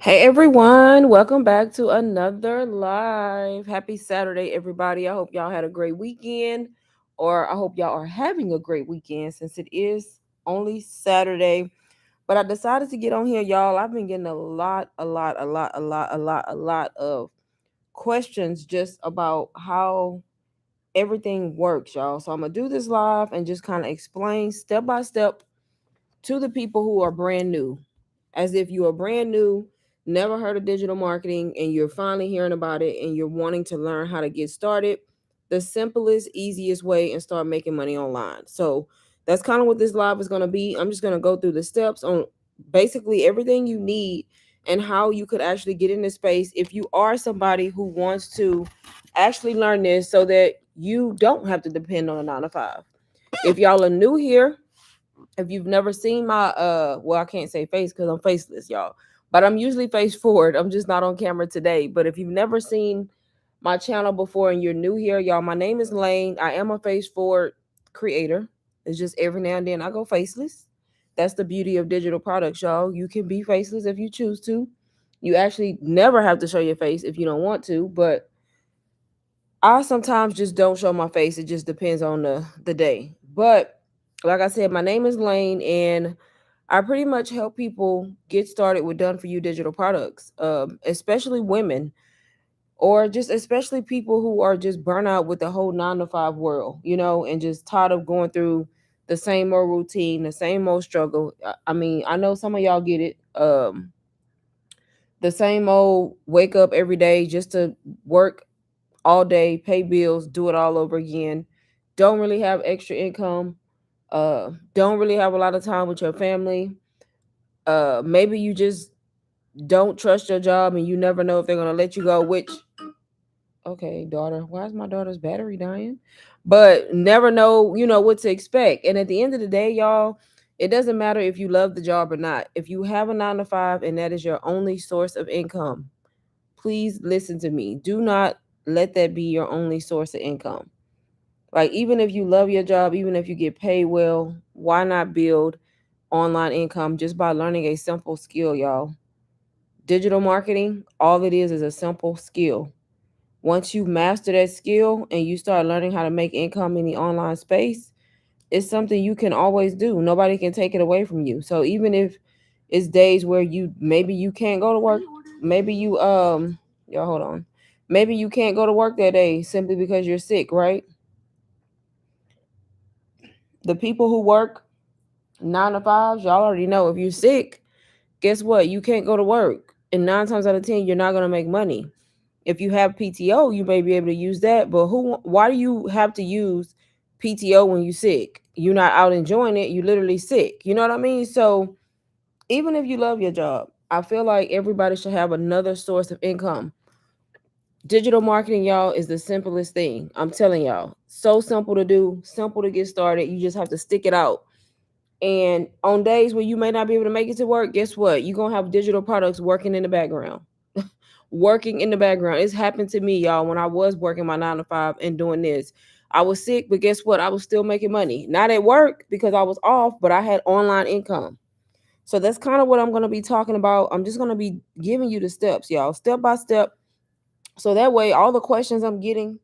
Hey everyone, welcome back to another live. Happy Saturday, everybody. I hope y'all had a great weekend, or I hope y'all are having a great weekend since it is only Saturday. But I decided to get on here, y'all. I've been getting a lot of questions just about how everything works, y'all. So I'm gonna do this live and just kind of explain step by step to the people who are brand new, as if you are brand new, never heard of digital marketing, and you're finally hearing about it and you're wanting to learn how to get started the simplest, easiest way and start making money online. So that's kind of what this live is going to be. I'm just going to go through the steps on basically everything you need and how you could actually get in this space if you are somebody who wants to actually learn this so that you don't have to depend on a 9 to 5. If y'all are new here, if you've never seen my well, I can't say face because I'm faceless, y'all, but I'm usually face forward. I'm just not on camera today. But if you've never seen my channel before and you're new here, y'all, my name is Lane. I am a face forward creator. It's just every now and then I go faceless. That's the beauty of digital products, y'all. You can be faceless if you choose to. You actually never have to show your face if you don't want to, but I sometimes just don't show my face. It just depends on the day. But like I said, my name is Lane, and I pretty much help people get started with done for you digital products, especially women, or just especially people who are just burnt out with the whole 9 to 5 world, and just tired of going through the same old routine, the same old struggle. I mean, I know some of y'all get it. The same old wake up every day just to work all day, pay bills, do it all over again. Don't really have extra income. Don't really have a lot of time with your family. Maybe you just don't trust your job and you never know if they're gonna let you go, which okay, daughter, why is my daughter's battery dying? But never know, what to expect. And at the end of the day, y'all, it doesn't matter if you love the job or not. If you have a 9 to 5 and that is your only source of income, please listen to me. Do not let that be your only source of income. Like, even if you love your job, even if you get paid well, why not build online income just by learning a simple skill, y'all? Digital marketing, all it is a simple skill. Once you master that skill and you start learning how to make income in the online space, it's something you can always do. Nobody can take it away from you. So even if it's days where maybe you can't go to work, maybe y'all hold on. Maybe you can't go to work that day simply because you're sick, right? The people who work 9 to 5s, y'all already know if you're sick, guess what? You can't go to work. And 9 times out of 10, you're not gonna make money. If you have PTO, you may be able to use that. But why do you have to use PTO when you're sick? You're not out enjoying it, you literally sick. You know what I mean? So even if you love your job, I feel like everybody should have another source of income. Digital marketing, y'all, is the simplest thing. I'm telling y'all. So simple to do, simple to get started. You just have to stick it out. And on days where you may not be able to make it to work, guess what? You're gonna have digital products working in the background. Working in the background. It's happened to me, y'all, when I was working my 9 to 5 and doing this. I was sick, but guess what? I was still making money. Not at work because I was off, but I had online income. So that's kind of what I'm going to be talking about. I'm just going to be giving you the steps, y'all, step by step. So that way, all the questions I'm getting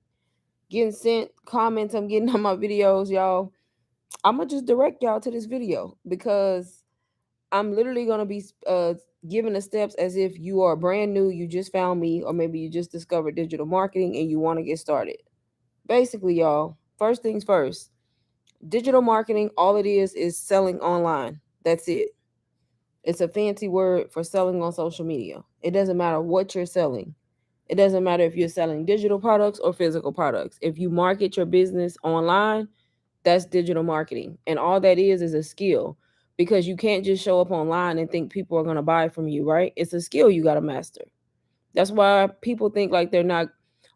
sent, comments I'm getting on my videos, y'all, I'm going to just direct y'all to this video because I'm literally going to be giving the steps as if you are brand new, you just found me, or maybe you just discovered digital marketing and you want to get started. Basically, y'all, first things first, digital marketing, all it is selling online. That's it. It's a fancy word for selling on social media. It doesn't matter what you're selling. It doesn't matter if you're selling digital products or physical products. If you market your business online, that's digital marketing. And all that is a skill because you can't just show up online and think people are going to buy from you, right? It's a skill you got to master. That's why people think like they're not,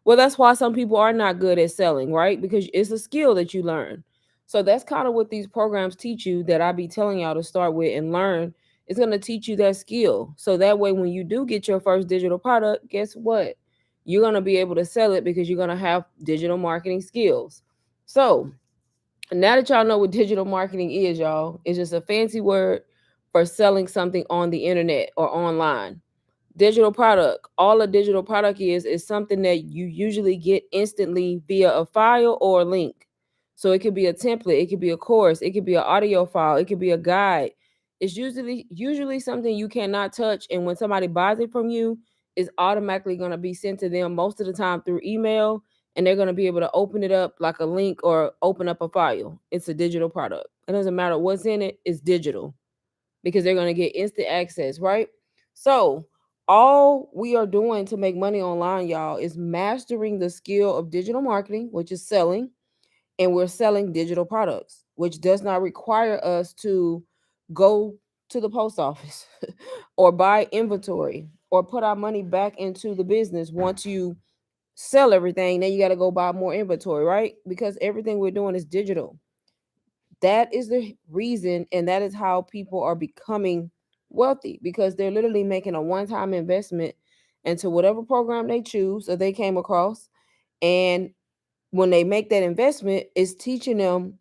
well, that's why some people are not good at selling, right? Because it's a skill that you learn. So that's kind of what these programs teach you that I be telling y'all to start with and learn. It's going to teach you that skill. So that way, when you do get your first digital product, guess what? You're going to be able to sell it because you're going to have digital marketing skills. So now that y'all know what digital marketing is, y'all, it's just a fancy word for selling something on the internet or online. Digital product. All a digital product is something that you usually get instantly via a file or a link. So it could be a template, it could be a course, it could be an audio file, it could be a guide. It's usually something you cannot touch, and when somebody buys it from you, it's automatically going to be sent to them most of the time through email, and they're going to be able to open it up like a link or open up a file. It's a digital product. It doesn't matter what's in it, it's digital because they're going to get instant access, right? So, all we are doing to make money online, y'all, is mastering the skill of digital marketing, which is selling, and we're selling digital products, which does not require us to go to the post office or buy inventory or put our money back into the business once you sell everything. Then you got to go buy more inventory, right? Because everything we're doing is digital. That is the reason, and that is how people are becoming wealthy, because they're literally making a one-time investment into whatever program they choose or they came across. And when they make that investment, it's teaching them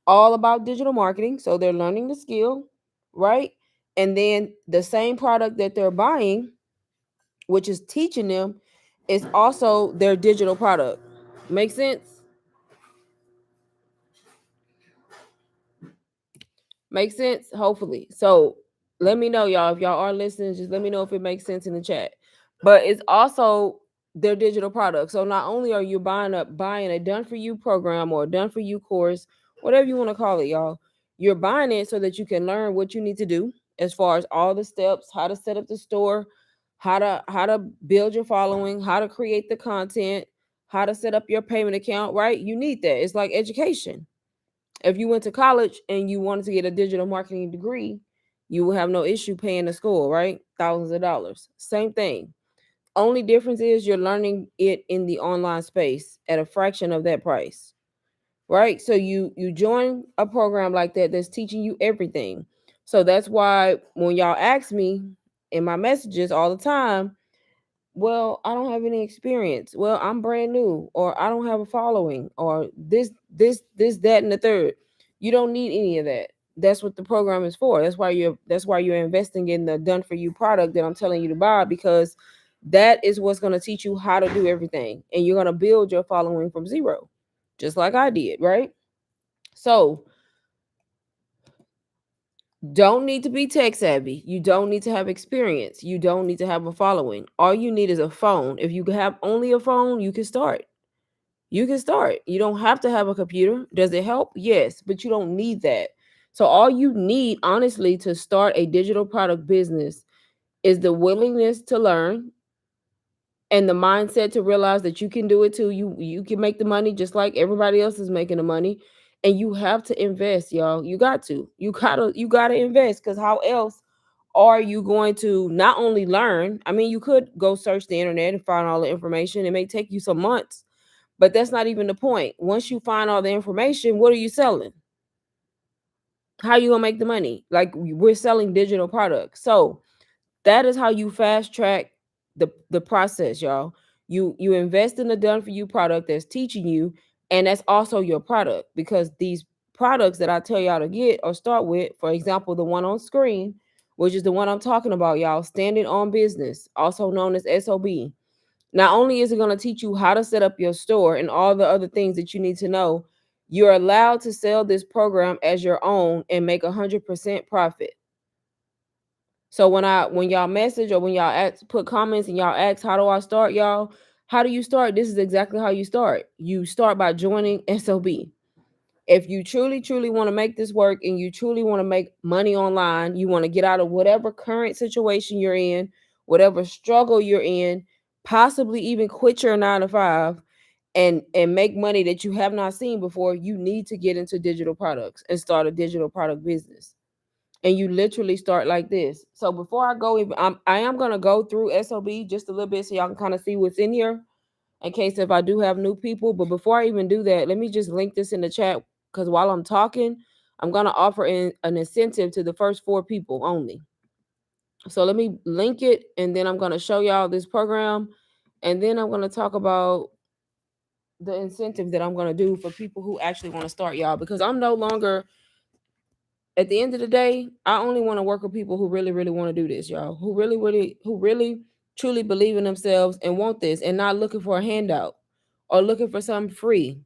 all about digital marketing, so they're learning the skill, right? And then the same product that they're buying, which is teaching them, is also their digital product. Make sense? Make sense? Hopefully. So let me know, y'all. If y'all are listening, just let me know if it makes sense in the chat. But it's also their digital product. So not only are you buying a done for you program or a done for you course, whatever you want to call it, y'all, you're buying it so that you can learn what you need to do as far as all the steps, how to set up the store, how to build your following, how to create the content, how to set up your payment account, right? You need that. It's like education. If you went to college and you wanted to get a digital marketing degree, you will have no issue paying the school, right? Thousands of dollars. Same thing. Only difference is you're learning it in the online space at a fraction of that price, right? So you join a program like that that's teaching you everything. So that's why when y'all ask me in my messages all the time, well, I don't have any experience. Well, I'm brand new, or I don't have a following, or this, that, and the third. You don't need any of that. That's what the program is for. That's why you're investing in the done for you product that I'm telling you to buy, because that is what's going to teach you how to do everything. And you're going to build your following from zero, just like I did, right? So don't need to be tech savvy. You don't need to have experience. You don't need to have a following. All you need is a phone. If you have only a phone, you can start. You can start. You don't have to have a computer. Does it help? Yes, but you don't need that. So all you need, honestly, to start a digital product business is the willingness to learn and the mindset to realize that you can do it too. You can make the money just like everybody else is making the money. And you have to invest, y'all. You got to. You gotta invest, because how else are you going to not only learn? I mean, you could go search the internet and find all the information. It may take you some months, but that's not even the point. Once you find all the information, what are you selling? How are you gonna make the money? Like, we're selling digital products. So that is how you fast track the process, y'all. You invest in the done for you product that's teaching you, and that's also your product, because these products that I tell y'all to get or start with, for example, the one on screen, which is the one I'm talking about, y'all, Standing on Business, also known as SOB. Not only is it going to teach you how to set up your store and all the other things that you need to know, you're allowed to sell this program as your own and make 100% profit. So when y'all message or when y'all put comments and y'all ask, how do I start, y'all? How do you start? This is exactly how you start. You start by joining SOB. If you truly want to make this work and you truly want to make money online, you want to get out of whatever current situation you're in, whatever struggle you're in, possibly even quit your 9 to 5 and make money that you have not seen before, you need to get into digital products and start a digital product business. And you literally start like this. So before I go, I am gonna go through SOB just a little bit so y'all can kind of see what's in here in case if I do have new people. But before I even do that, let me just link this in the chat, because while I'm talking, I'm gonna offer an incentive to the first 4 people only. So let me link it, and then I'm gonna show y'all this program, and then I'm gonna talk about the incentive that I'm gonna do for people who actually want to start, y'all, because I'm no longer at the end of the day, I only want to work with people who really, really want to do this, y'all. Who really, truly believe in themselves and want this, and not looking for a handout or looking for something free.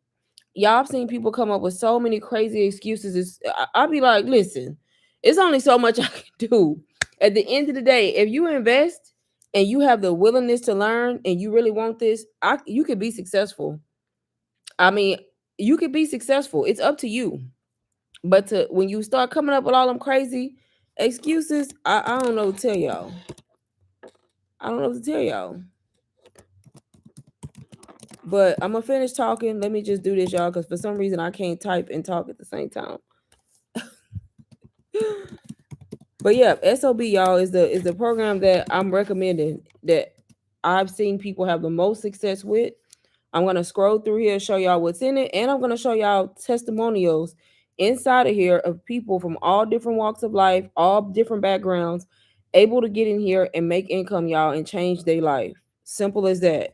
Y'all have seen people come up with so many crazy excuses. I'll be like, listen, it's only so much I can do. At the end of the day, if you invest and you have the willingness to learn and you really want this, you could be successful. I mean, you could be successful. It's up to you. But when you start coming up with all them crazy excuses, I don't know what to tell y'all. I don't know what to tell y'all. But I'm gonna finish talking. Let me just do this, y'all, because for some reason I can't type and talk at the same time. But yeah, SOB, y'all, is the program that I'm recommending, that I've seen people have the most success with. I'm gonna scroll through here, show y'all what's in it, and I'm gonna show y'all testimonials inside of here of people from all different walks of life, all different backgrounds, able to get in here and make income, y'all, and change their life. Simple as that.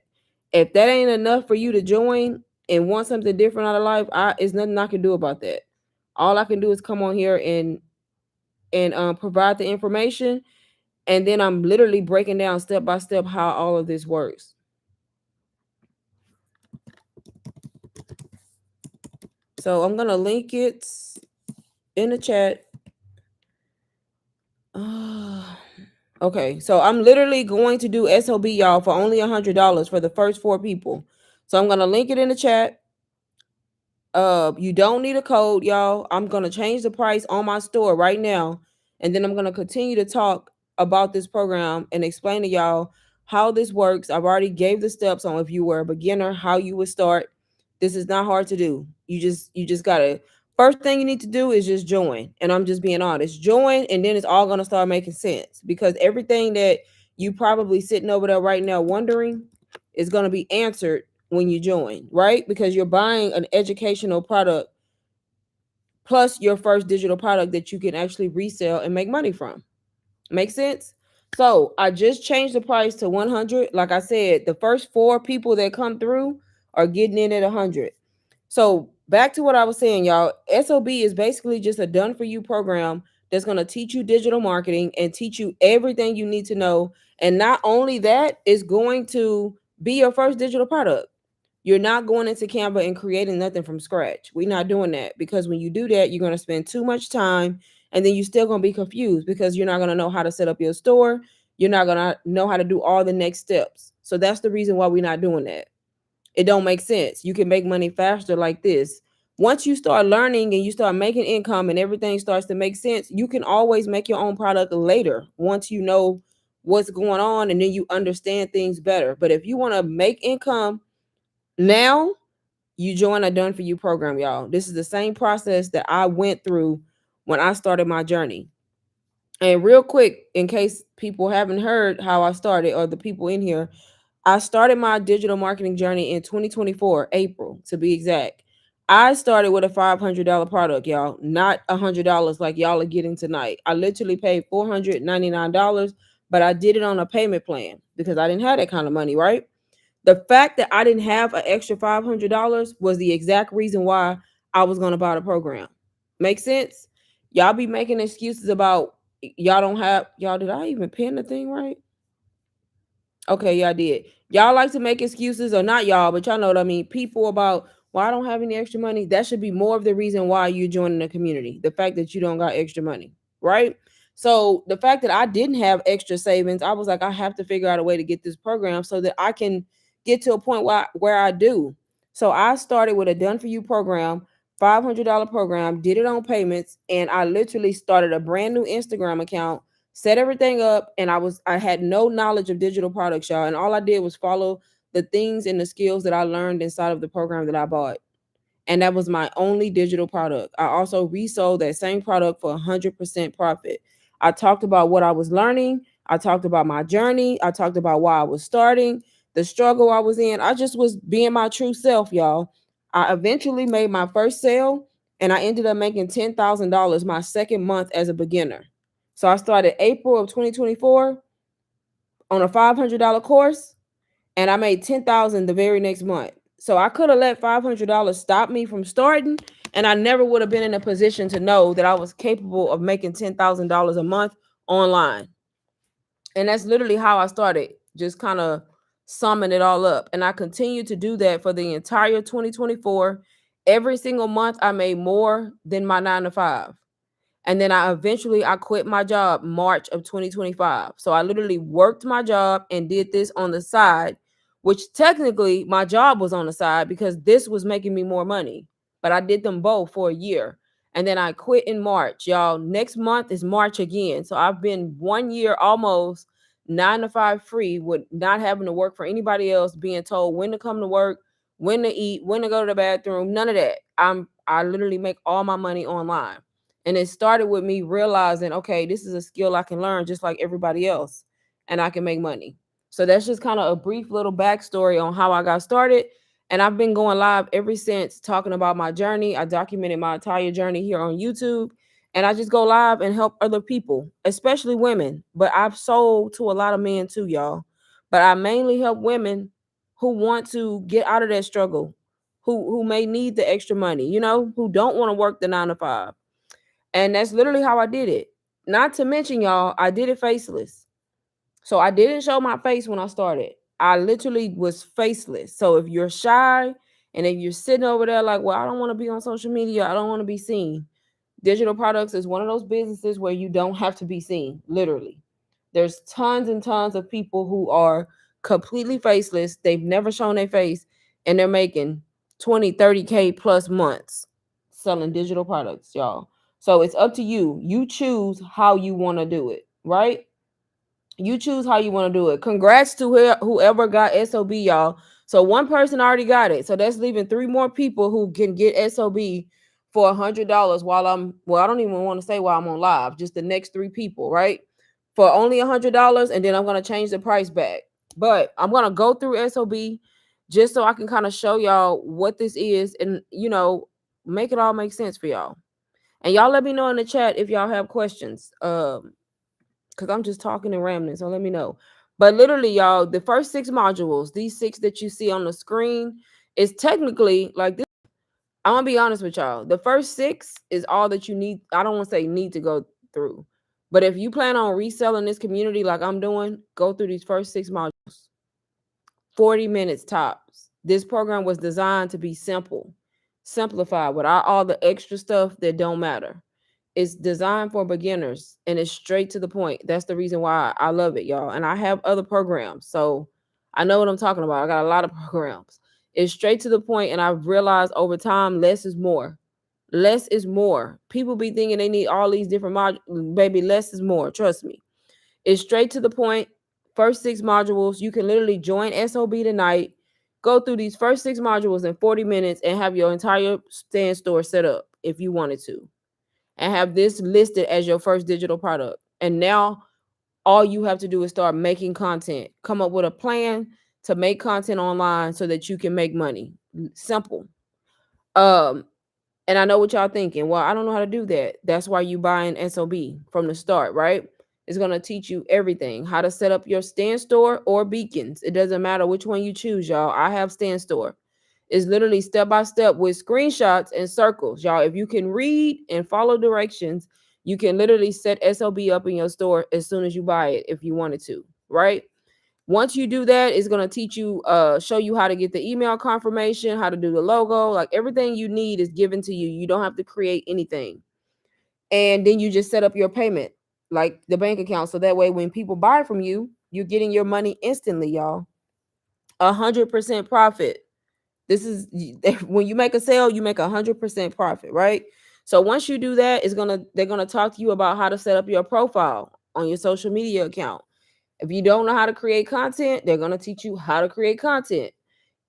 If that ain't enough for you to join and want something different out of life, it's nothing I can do about that. All I can do is come on here and provide the information, and then I'm literally breaking down step by step how all of this works. So I'm gonna link it in the chat. Okay, so I'm literally going to do SOB, y'all, for only $100 for the first 4 people. So I'm gonna link it in the chat. You don't need a code, y'all. I'm gonna change the price on my store right now, and then I'm gonna continue to talk about this program and explain to y'all how this works. I've already gave the steps on if you were a beginner, how you would start. This is not hard to do. You just gotta, first thing you need to do is just join. And I'm just being honest. Join, and then it's all gonna start making sense, because everything that you probably sitting over there right now wondering is gonna be answered when you join, right? Because you're buying an educational product plus your first digital product that you can actually resell and make money from. Make sense? So I just changed the price to 100. Like I said, the first 4 people that come through are getting in at 100. So back to what I was saying, y'all. SOB is basically just a done for you program that's going to teach you digital marketing and teach you everything you need to know. And not only that, it's going to be your first digital product. You're not going into Canva and creating nothing from scratch. We're not doing that, because when you do that, you're going to spend too much time, and then you're still going to be confused because you're not going to know how to set up your store. You're not going to know how to do all the next steps. So that's the reason why we're not doing that. It don't make sense. You can make money faster like this. Once you start learning and you start making income and everything starts to make sense, you can always make your own product later once you know what's going on and then you understand things better. But if you want to make income now, you join a done for you program, y'all. This is the same process that I went through when I started my journey. And real quick, in case people haven't heard how I started, or the people in here, I started my digital marketing journey in 2024, April to be exact. I started with a $500 product, y'all, not $100 like y'all are getting tonight. I literally paid $499, but I did it on a payment plan because I didn't have that kind of money, right? The fact that I didn't have an extra $500 was the exact reason why I was going to buy the program. Make sense? Y'all be making excuses about y'all don't have, y'all, did I even pin the thing right? Okay, y'all did. Y'all like to make excuses, or not y'all, but y'all know what I mean. People about, well, I don't have any extra money. That should be more of the reason why you're joining the community. The fact that you don't got extra money, right? So the fact that I didn't have extra savings, I was like, I have to figure out a way to get this program so that I can get to a point where I do. So I started with a done for you program, $500 program, did it on payments, and I literally started a brand new Instagram account, set everything up, and I had no knowledge of digital products, y'all, and all I did was follow the things and the skills that I learned inside of the program that I bought. And that was my only digital product. I also resold that same product for 100% profit. I talked about what I was learning, I talked about my journey, I talked about why I was starting, the struggle I was in. I just was being my true self, y'all. I eventually made my first sale, and I ended up making $10,000 my second month as a beginner. So I started April of 2024 on a $500 course, and I made 10,000 the very next month. So I could have let $500 stop me from starting, And I never would have been in a position to know that I was capable of making $10,000 a month online. And that's literally how I started, just kind of summing it all up. And I continued to do that for the entire 2024. Every single month, I made more than my 9 to 5. And then I quit my job March of 2025. So I literally worked my job and did this on the side, which technically my job was on the side because this was making me more money. But I did them both for a year. And then I quit in March. Y'all, next month is March again. So I've been 1 year almost 9 to 5 free with not having to work for anybody else, being told when to come to work, when to eat, when to go to the bathroom, none of that. I literally make all my money online. And it started with me realizing, okay, this is a skill I can learn just like everybody else, and I can make money. So that's just kind of a brief little backstory on how I got started. And I've been going live ever since talking about my journey. I documented my entire journey here on YouTube. And I just go live and help other people, especially women. But I've sold to a lot of men too, y'all. But I mainly help women who want to get out of that struggle, who may need the extra money, who don't want to work the 9 to 5. And that's literally how I did it. Not to mention, y'all, I did it faceless. So I didn't show my face when I started. I literally was faceless. So if you're shy and if you're sitting over there like, well, I don't want to be on social media, I don't want to be seen. Digital products is one of those businesses where you don't have to be seen, literally. There's tons and tons of people who are completely faceless. They've never shown their face and they're making 20, 30K plus months selling digital products, y'all. So it's up to you. You choose how you want to do it, right? You choose how you want to do it. Congrats to whoever got SOB, y'all. So one person already got it. So that's leaving 3 more people who can get SOB for $100 while I don't even want to say while I'm on live, just the next 3 people, right? For only $100, and then I'm gonna change the price back. But I'm gonna go through SOB just so I can kind of show y'all what this is and make it all make sense for y'all. And y'all let me know in the chat if y'all have questions. Because I'm just talking and rambling, so let me know. But literally, y'all, the first 6 modules, these 6 that you see on the screen, is technically like this. I'm gonna be honest with y'all. The first 6 is all that you need. I don't want to say need to go through, but if you plan on reselling this community like I'm doing, go through these first 6 modules. 40 minutes tops. This program was designed to be simple, simplified without all the extra stuff that don't matter. It's designed for beginners and it's straight to the point. That's the reason why I love it, y'all. And I have other programs, so I know what I'm talking about. I got a lot of programs. It's straight to the point, and I've realized over time, less is more. Less is more. People be thinking they need all these different modules. Baby, less is more. Trust me. It's straight to the point. First 6 modules. You can literally join SOB tonight, go through these first 6 modules in 40 minutes, and have your entire stand store set up if you wanted to, and have this listed as your first digital product. And now all you have to do is start making content. Come up with a plan to make content online so that you can make money. Simple. Um, and I know what y'all thinking. Well, I don't know how to do that. That's why you buying SOB from the start, right? It's gonna teach you everything. How to set up your stand store or beacons. It doesn't matter which one you choose, y'all. I have stand store. It's literally step by step with screenshots and circles, y'all. If you can read and follow directions, you can literally set SOB up in your store as soon as you buy it if you wanted to, right? Once you do that, it's going to teach you, show you how to get the email confirmation, how to do the logo. Like everything you need is given to you. You don't have to create anything. And then you just set up your payment, like the bank account. So that way, when people buy from you, you're getting your money instantly, y'all. 100% profit. This is when you make a sale, you make 100% profit, right? So once you do that, they're gonna talk to you about how to set up your profile on your social media account. If you don't know how to create content, they're gonna teach you how to create content.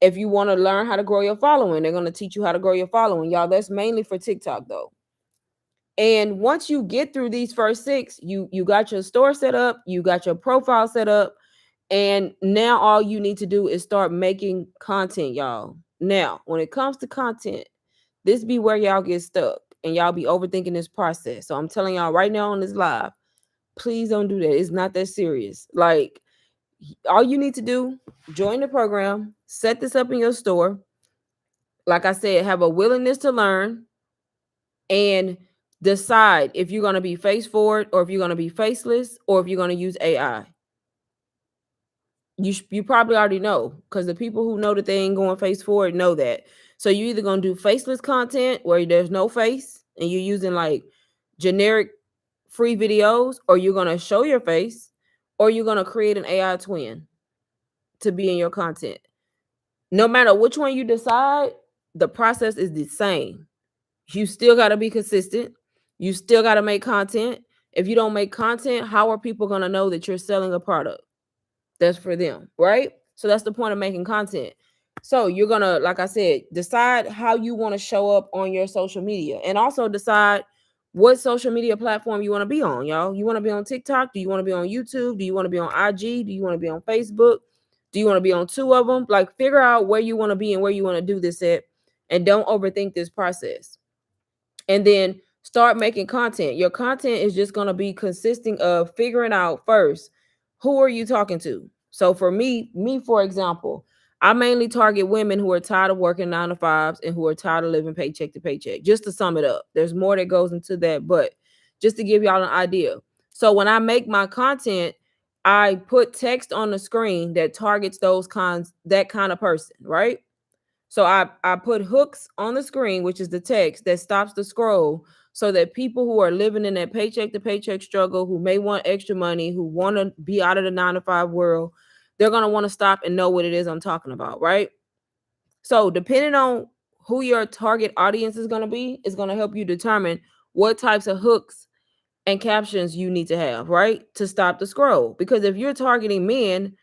If you want to learn how to grow your following, they're gonna teach you how to grow your following. Y'all, that's mainly for TikTok though. And once you get through these first 6, you got your store set up, you got your profile set up, and now all you need to do is start making content, y'all. Now, when it comes to content, this be where y'all get stuck and y'all be overthinking this process. So I'm telling y'all right now on this live, please don't do that. It's not that serious. Like all you need to do, join the program, set this up in your store. Like I said, have a willingness to learn, and decide if you're going to be face forward or if you're going to be faceless or if you're going to use AI. You probably already know, because the people who know that they ain't going face forward know that. So you either going to do faceless content where there's no face and you're using like generic free videos, or you're going to show your face, or you're going to create an AI twin to be in your content. No matter which one you decide, the process is the same. You still got to be consistent. You still got to make content. If you don't make content, how are people going to know that you're selling a product that's for them, right? So that's the point of making content. So you're going to, like I said, decide how you want to show up on your social media, and also decide what social media platform you want to be on, y'all. You want to be on TikTok? Do you want to be on YouTube? Do you want to be on IG? Do you want to be on Facebook? Do you want to be on two of them? Like, figure out where you want to be and where you want to do this at, and don't overthink this process. And then start making content. Your content is just going to be consisting of figuring out first, who are you talking to? So for me, for example, I mainly target women who are tired of working 9 to 5s and who are tired of living paycheck to paycheck. Just to sum it up, there's more that goes into that, but just to give y'all an idea. So when I make my content, I put text on the screen that targets that kind of person, right? So I put hooks on the screen, which is the text that stops the scroll, so that people who are living in that paycheck to paycheck struggle, who may want extra money, who want to be out of the 9 to 5 world, they're going to want to stop and know what it is I'm talking about, right? So depending on who your target audience is going to be, is going to help you determine what types of hooks and captions you need to have, right? To stop the scroll. Because if you're targeting men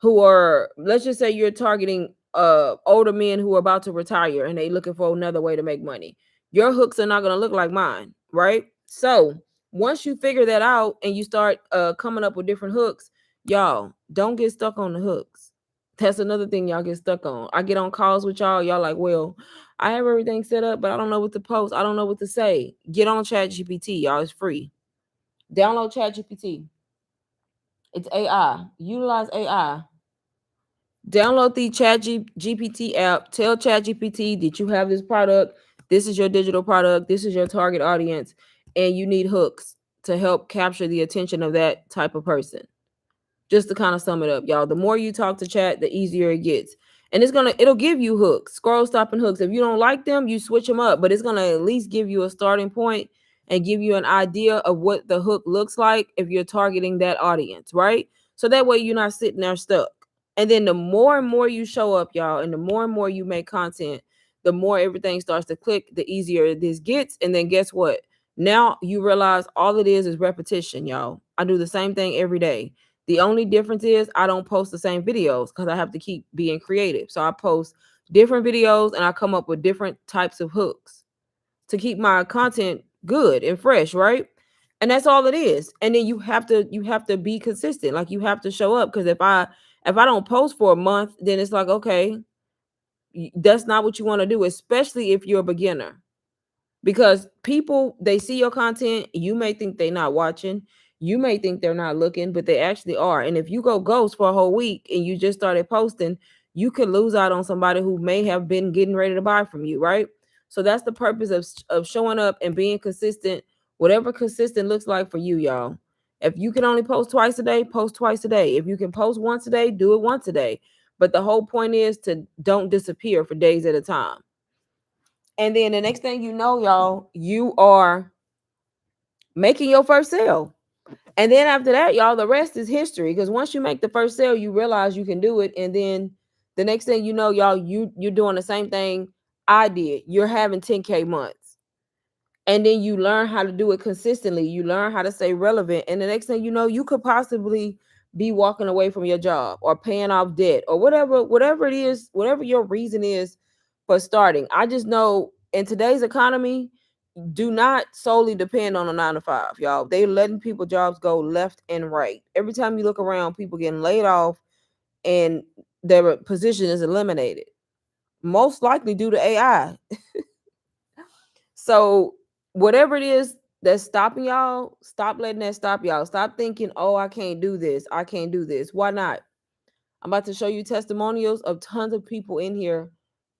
who are, let's just say you're targeting older men who are about to retire and they looking for another way to make money, your hooks are not going to look like mine, right? So once you figure that out and you start coming up with different hooks, y'all don't get stuck on the hooks. That's another thing y'all get stuck on. I get on calls with y'all like, well, I have everything set up, but I don't know what to post, I don't know what to say. Get on ChatGPT, y'all. It's free. Download ChatGPT. It's AI. Utilize AI. Download the ChatGPT app. Tell ChatGPT that you have this product. This is your digital product. This is your target audience, and you need hooks to help capture the attention of that type of person. Just to kind of sum it up, y'all. The more you talk to Chat, the easier it gets, and it'll give you hooks, scroll stopping hooks. If you don't like them, you switch them up, but it's gonna at least give you a starting point and give you an idea of what the hook looks like if you're targeting that audience, right? So that way you're not sitting there stuck. And then the more and more you show up, y'all, and the more and more you make content, the more everything starts to click, the easier this gets. And then guess what? Now you realize all it is repetition, y'all. I do the same thing every day. The only difference is I don't post the same videos because I have to keep being creative. So I post different videos and I come up with different types of hooks to keep my content good and fresh, right? And that's all it is. And then you have to be consistent. Like, you have to show up, because if I don't post for a month, then it's like, okay, that's not what you want to do, especially if you're a beginner, because people, they see your content, you may think they're not watching, you may think they're not looking, but they actually are. And if you go ghost for a whole week and you just started posting, you could lose out on somebody who may have been getting ready to buy from you, right? So that's the purpose of showing up and being consistent, whatever consistent looks like for you, y'all. If you can only post twice a day, post twice a day. If you can post once a day, do it once a day. But the whole point is to don't disappear for days at a time. And then the next thing you know, y'all, you are making your first sale. And then after that, y'all, the rest is history. Because once you make the first sale, you realize you can do it. And then the next thing you know, y'all, you're doing the same thing I did. You're having 10K months. And then you learn how to do it consistently. You learn how to stay relevant. And the next thing you know, you could possibly be walking away from your job or paying off debt or whatever it is, whatever your reason is for starting. I just know in today's economy, do not solely depend on a 9 to 5, y'all. They letting people jobs go left and right. Every time you look around, people getting laid off and their position is eliminated. Most likely due to AI. So whatever it is that's stopping y'all, stop letting that stop y'all. Stop thinking, oh, I can't do this. I can't do this. Why not? I'm about to show you testimonials of tons of people in here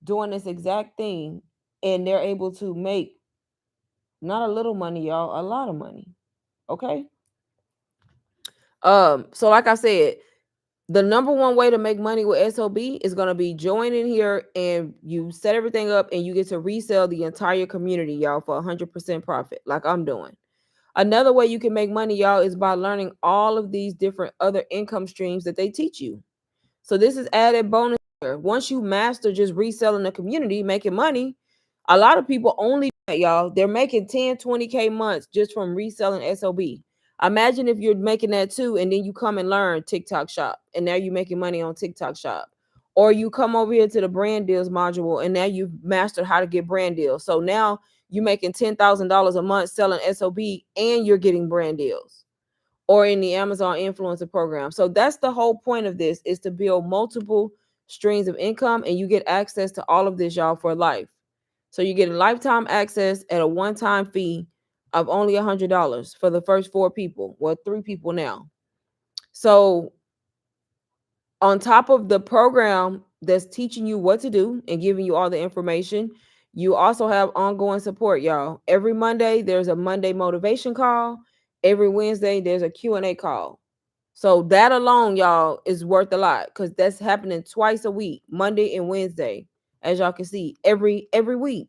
doing this exact thing, and they're able to make Not a little money, y'all, a lot of money. Okay. So like I said, the number one way to make money with SOB is going to be joining here, and you set everything up and you get to resell the entire community, y'all, for 100% profit, like I'm doing. Another way you can make money, y'all, is by learning all of these different other income streams that they teach you. So this is added bonus here. Once you master just reselling the community, making money, a lot of people only, y'all, they're making 10, 20K months just from reselling SOB. Imagine if you're making that too, and then you come and learn TikTok Shop, and now you're making money on TikTok Shop. Or you come over here to the brand deals module, and now you've mastered how to get brand deals. So now you're making $10,000 a month selling SOB, and you're getting brand deals, or in the Amazon influencer program. So that's the whole point of this, is to build multiple streams of income, and you get access to all of this, y'all, for life. So you get a lifetime access at a one-time fee of only $100 for the first 4 people. Well, 3 people now. So on top of the program that's teaching you what to do and giving you all the information, you also have ongoing support, y'all. Every Monday, there's a Monday motivation call. Every Wednesday, there's a Q&A call. So that alone, y'all, is worth a lot, because that's happening twice a week, Monday and Wednesday, as y'all can see, every week.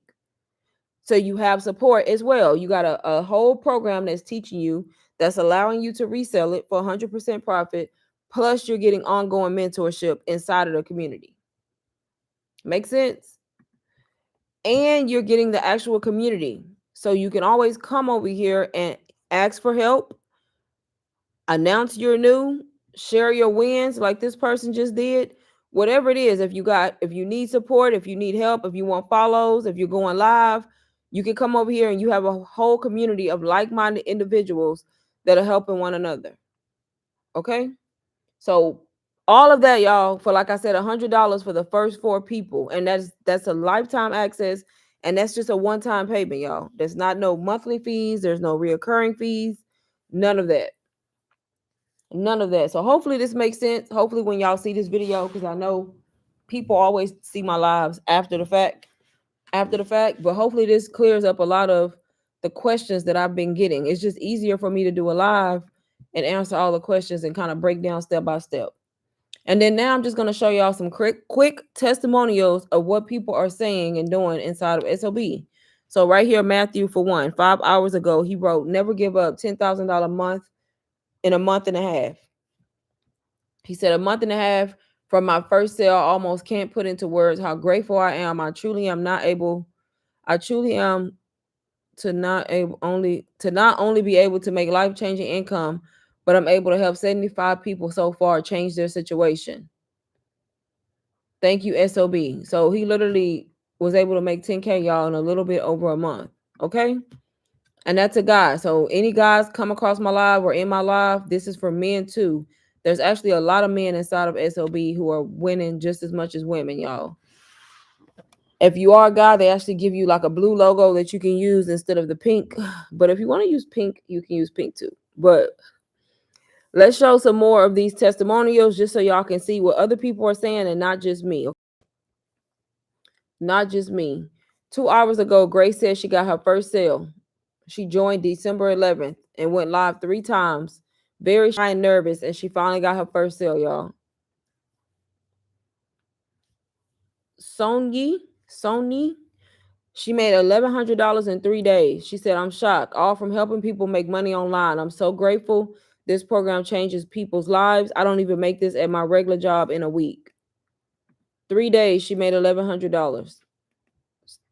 So you have support as well. You got a whole program that's teaching you, that's allowing you to resell it for 100% profit. Plus, you're getting ongoing mentorship inside of the community. Make sense? And you're getting the actual community. So you can always come over here and ask for help, announce you're new, share your wins like this person just did. Whatever it is, if you need support, if you need help, if you want follows, if you're going live, you can come over here and you have a whole community of like-minded individuals that are helping one another. Okay? So all of that, y'all, for, like I said, $100 for the first 4 people, and that's a lifetime access, and that's just a one-time payment, y'all. There's not no monthly fees, there's no reoccurring fees, none of that. None of that. So hopefully this makes sense. Hopefully when y'all see this video, because I know people always see my lives after the fact, but hopefully this clears up a lot of the questions that I've been getting. It's just easier for me to do a live and answer all the questions and kind of break down step by step. And then now I'm just going to show y'all some quick testimonials of what people are saying and doing inside of SOB. So right here, Matthew, for one, 5 hours ago, he wrote, "Never give up, $10,000 a month in a month and a half." He said, "A month and a half from my first sale, I almost can't put into words how grateful I am. I truly am to not only be able to make life-changing income, but I'm able to help 75 people so far change their situation. Thank you, SOB." So he literally was able to make 10K, y'all, in a little bit over a month. Okay. And that's a guy. So any guys come across my live or in my live, this is for men too. There's actually a lot of men inside of SOB who are winning just as much as women, y'all. If you are a guy, they actually give you like a blue logo that you can use instead of the pink. But if you want to use pink, you can use pink too. But let's show some more of these testimonials just so y'all can see what other people are saying and not just me. Not just me. 2 hours ago, Grace said she got her first sale. She joined December 11th and went live 3 times. Very shy and nervous, and she finally got her first sale, y'all. Sony, she made $1,100 in 3 days. She said, "I'm shocked, all from helping people make money online. I'm so grateful. This program changes people's lives. I don't even make this at my regular job in a week." 3 days, she made $1,100.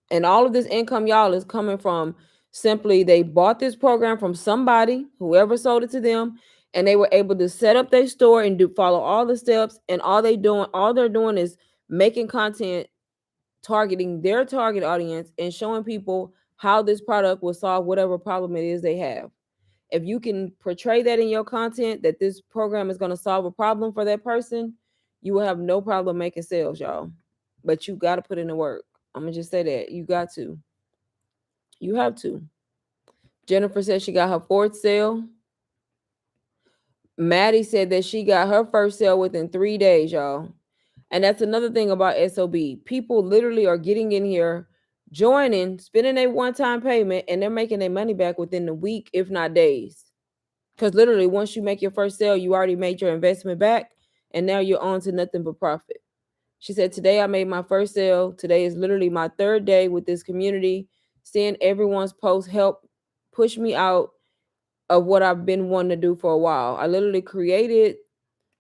And all of this income, y'all, is coming from simply they bought this program from somebody, whoever sold it to them, and they were able to set up their store and follow all the steps. And all they're doing is making content targeting their target audience and showing people how this product will solve whatever problem it is they have. If you can portray that in your content, that this program is going to solve a problem for that person, you will have no problem making sales, y'all. But you got to put in the work. I'm going to just say that. You got to. You have to. Jennifer said she got her 4th sale. Maddie said that she got her first sale within 3 days, y'all. And that's another thing about SOB. People literally are getting in here joining, spending a one-time payment, and they're making their money back within the week, if not days. Because literally, once you make your first sale, you already made your investment back, and now you're on to nothing but profit. She said, today I made my first sale. Today is literally my third day with this community. Seeing everyone's posts help push me out of what I've been wanting to do for a while. I literally created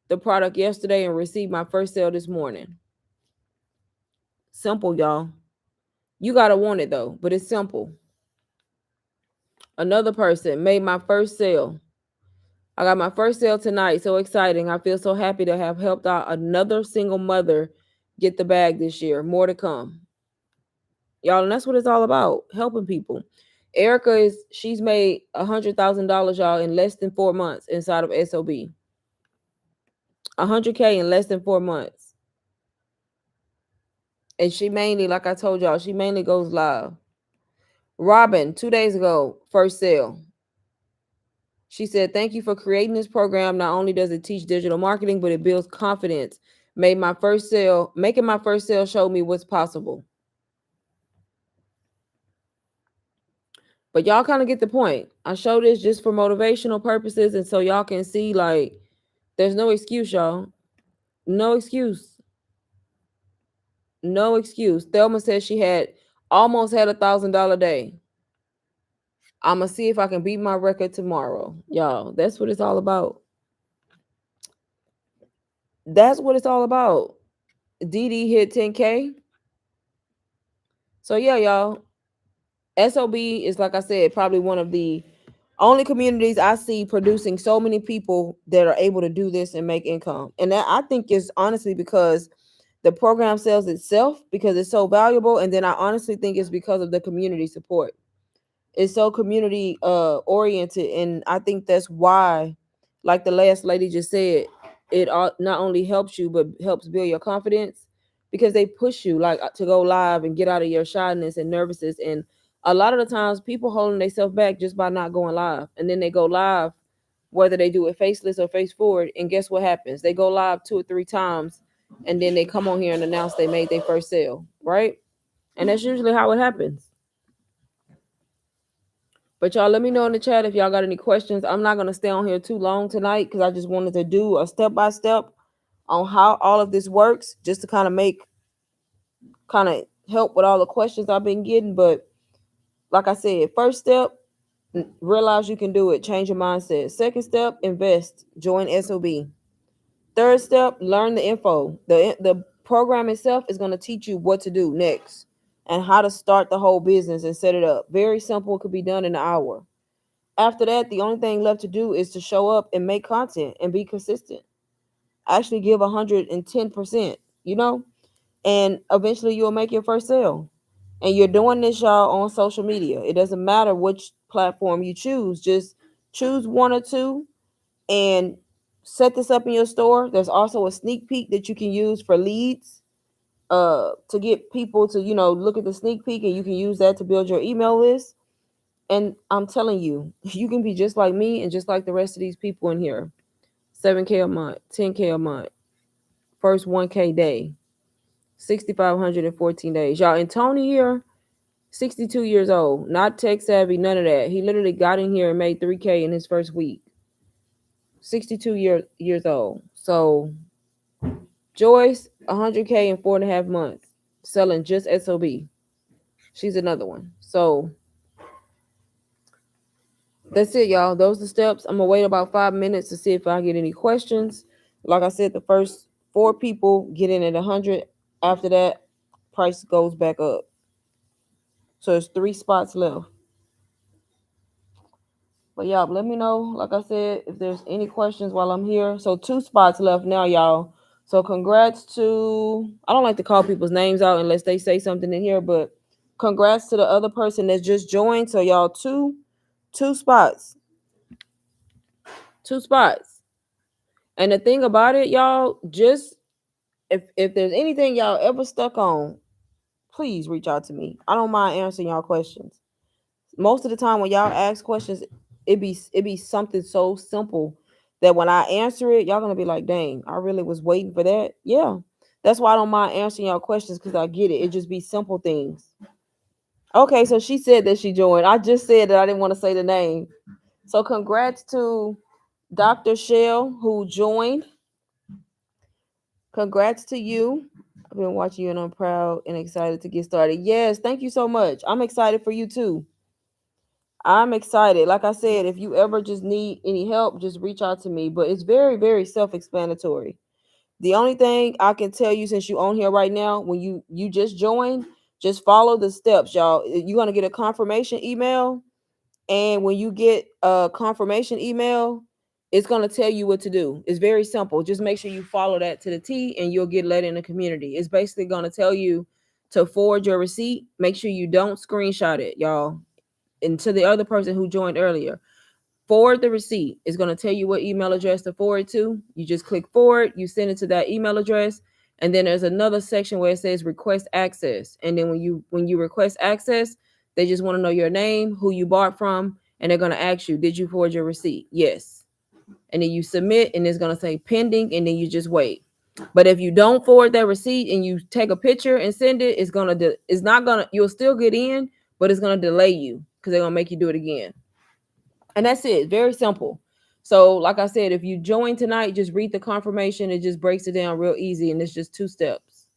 the product yesterday and received my first sale this morning. Simple, y'all. You got to want it though, but it's simple. Another person made my first sale. I got my first sale tonight. So exciting. I feel so happy to have helped out another single mother get the bag this year. More to come. Y'all, and that's what it's all about, helping people. She's made $100,000, y'all, in less than 4 months inside of SOB. 100K in less than 4 months. And she mainly, like I told y'all, she mainly goes live. Robin, 2 days ago, first sale. She said, thank you for creating this program. Not only does it teach digital marketing, but it builds confidence. Making my first sale showed me what's possible. But y'all kind of get the point. I show this just for motivational purposes, and so y'all can see, like, there's no excuse, y'all. No excuse. No excuse. Thelma said she almost had $1,000 day. I'm going to see if I can beat my record tomorrow. Y'all, that's what it's all about. That's what it's all about. DD hit 10K. So yeah, y'all. SOB is, like I said, probably one of the only communities I see producing so many people that are able to do this and make income. And that, I think, is honestly because the program sells itself, because it's so valuable. And then I honestly think it's because of the community support. It's so community oriented, and I think that's why, like the last lady just said, it not only helps you but helps build your confidence, because they push you like to go live and get out of your shyness and nervousness. And a lot of the times people holding themselves back just by not going live, and then they go live, whether they do it faceless or face forward, and guess what happens? They go live 2 or 3 times, and then they come on here and announce they made their first sale, right? And that's usually how it happens. But y'all, let me know in the chat if y'all got any questions. I'm not going to stay on here too long tonight because I just wanted to do a step-by-step on how all of this works, just to kind of help with all the questions I've been getting. But like I said, first step, realize you can do it. Change your mindset. Second step, invest. Join SOB. Third step, learn the info. The program itself is going to teach you what to do next and how to start the whole business and set it up. Very simple. It could be done in an hour. After that, the only thing left to do is to show up and make content and be consistent. Actually give 110%, and eventually you'll make your first sale. And you're doing this, y'all, on social media. It doesn't matter which platform you choose. Just choose 1 or 2 and set this up in your store. There's also a sneak peek that you can use for leads, to get people to, look at the sneak peek, and you can use that to build your email list. And I'm telling you, you can be just like me and just like the rest of these people in here. 7K a month, 10K a month, first 1K day, 6,500 in 14 days. Y'all, and Tony here, 62 years old, not tech savvy, none of that. He literally got in here and made 3K in his first week. 62 years old. So Joyce, 100K in 4.5 months, selling just SOB. She's another one. So that's it, y'all. Those are the steps. I'm gonna wait about 5 minutes to see if I get any questions. Like I said, the first 4 people get in at 100. After that, price goes back up. So it's 3 spots left. But y'all, let me know, like I said, if there's any questions while I'm here. So 2 spots left now, y'all. So congrats to, I don't like to call people's names out unless they say something in here, but congrats to the other person that just joined. So y'all, two spots. 2 spots. And the thing about it, y'all, just if there's anything y'all ever stuck on, please reach out to me. I don't mind answering y'all questions. Most of the time when y'all ask questions, it be something so simple that when I answer it, y'all gonna be like, dang, I really was waiting for that. Yeah. That's why I don't mind answering y'all questions, because I get it. It just be simple things. Okay, so she said that she joined. I just said that I didn't want to say the name. So congrats to Dr. Shell who joined. Congrats to you. I've been watching you and I'm proud and excited to get started. Yes, thank you so much. I'm excited for you too. I'm excited. Like I said, if you ever just need any help, just reach out to me. But it's very, very self-explanatory. The only thing I can tell you since you on here right now, when you just joined, just follow the steps, y'all. You're gonna get a confirmation email, and when you get a confirmation email, it's gonna tell you what to do. It's very simple. Just make sure you follow that to the T, and you'll get let in the community. It's basically gonna tell you to forward your receipt. Make sure you don't screenshot it, y'all. And to the other person who joined earlier, forward the receipt. It's going to tell you what email address to forward to. You just click forward, you send it to that email address, and then there's another section where it says request access. And then when you request access, they just want to know your name, who you bought from, and they're going to ask you, did you forward your receipt? Yes. And then you submit, and it's going to say pending, and then you just wait. But if you don't forward that receipt and you take a picture and send it, it's not gonna, you'll still get in, but it's gonna delay you because they're gonna make you do it again. And that's it. Very simple. So, like I said, if you join tonight, just read the confirmation. It just breaks it down real easy, and it's just two steps.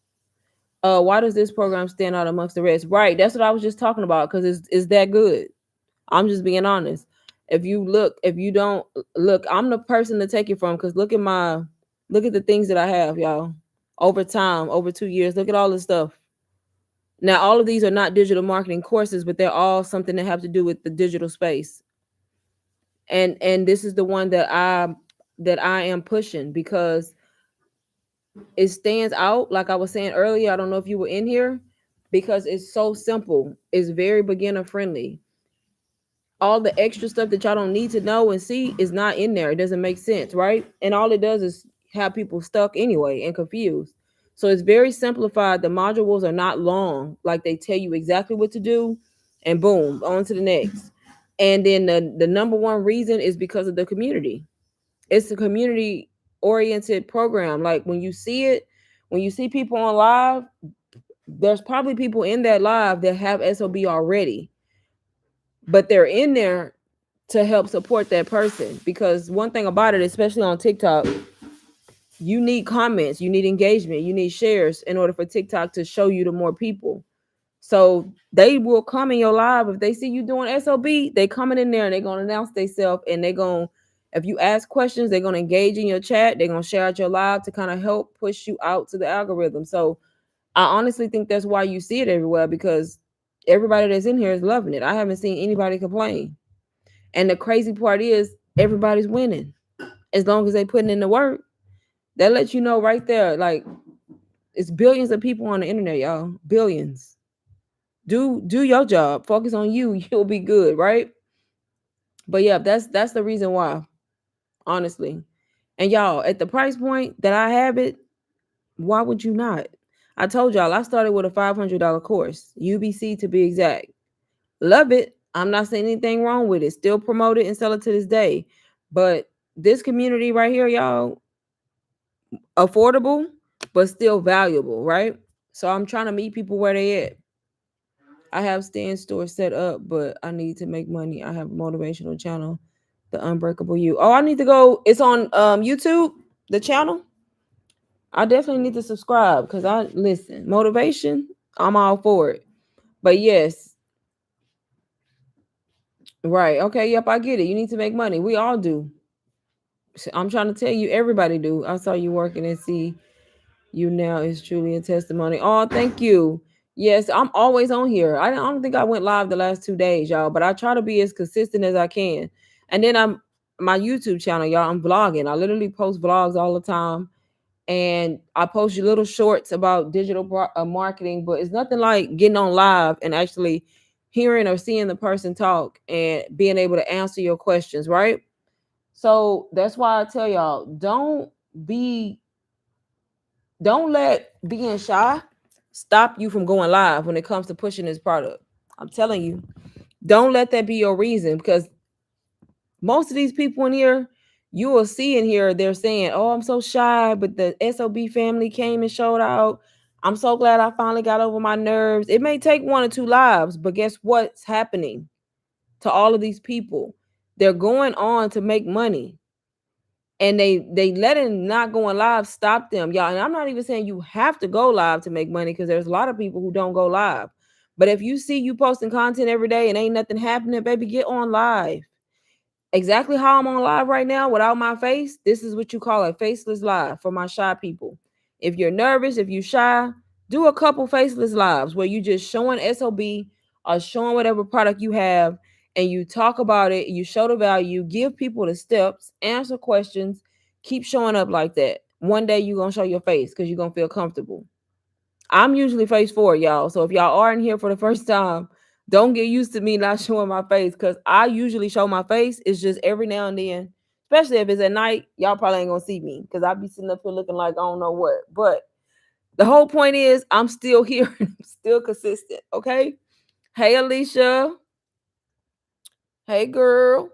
Why does this program stand out amongst the rest? Right. That's what I was just talking about because it's that good. I'm just being honest. If you don't look, I'm the person to take it from because look at the things that I have, y'all. Over time, over 2 years. Look at all this stuff. Now, all of these are not digital marketing courses, but they're all something that have to do with the digital space. And this is the one that I am pushing because it stands out. Like I was saying earlier, I don't know if you were in here, because it's so simple. It's very beginner friendly. All the extra stuff that y'all don't need to know and see is not in there. It doesn't make sense, right? And all it does is have people stuck anyway and confused. So it's very simplified. The modules are not long. Like they tell you exactly what to do, and boom, on to the next. And then the number one reason is because of the community. It's a community oriented program. Like when you see people on live, there's probably people in that live that have SOB already, but they're in there to help support that person. Because one thing about it, especially on TikTok, you need comments, you need engagement, you need shares in order for TikTok to show you to more people. So they will come in your live if they see you doing SOB. They coming in there and they're gonna announce themselves, and they're gonna, if you ask questions, they're gonna engage in your chat. They're gonna share out your live to kind of help push you out to the algorithm. So I honestly think that's why you see it everywhere, because everybody that's in here is loving it. I haven't seen anybody complain. And the crazy part is everybody's winning as long as they putting in the work. That lets you know right there, like it's billions of people on the internet, y'all. Billions. Do your job. Focus on you. You'll be good, right? But yeah, that's the reason why, honestly. And y'all, at the price point that I have it, why would you not? I told y'all I started with a $500 course, UBC to be exact. Love it. I'm not saying anything wrong with it. Still promote it and sell it to this day. But this community right here, y'all, affordable but still valuable, right? So I'm trying to meet people where they at. I have stand stores set up, but I need to make money. I have a motivational channel, The Unbreakable You. Oh, I need to go. It's on YouTube, the channel. I definitely need to subscribe because I listen. Motivation, I'm all for it. But yes, right. Okay, yep, I get it. You need to make money. We all do. I'm trying to tell you, everybody do. I saw you working and see you now is truly a testimony. Oh, thank you. Yes, I'm always on here. I don't think I went live the last 2 days, y'all, but I try to be as consistent as I can. And then I'm my YouTube channel, y'all. I'm vlogging. I literally post vlogs all the time, and I post you little shorts about digital marketing. But it's nothing like getting on live and actually hearing or seeing the person talk and being able to answer your questions, right? So that's why I tell y'all, be don't let being shy stop you from going live when it comes to pushing this product. I'm telling you, don't let that be your reason, because most of these people in here, you will see in here, they're saying, "Oh, I'm so shy," but the SOB family came and showed out. I'm so glad I finally got over my nerves. It may take 1 or 2 lives, but guess what's happening to all of these people? They're going on to make money. And they letting not going live stop them, y'all. And I'm not even saying you have to go live to make money, because there's a lot of people who don't go live. But if you see you posting content every day and ain't nothing happening, baby, get on live. Exactly how I'm on live right now without my face. This is what you call a faceless live for my shy people. If you're nervous, if you're shy, do a couple faceless lives where you just showing SOB or showing whatever product you have, and you talk about it, you show the value, give people the steps, answer questions, keep showing up like that. One day you're going to show your face because you're going to feel comfortable. I'm usually face forward, y'all. So if y'all are in here for the first time, don't get used to me not showing my face, because I usually show my face. It's just every now and then, especially if it's at night, y'all probably ain't gonna see me because I be sitting up here looking like I don't know what. But the whole point is I'm still here and I'm still consistent. Okay. Hey Alicia. Hey girl.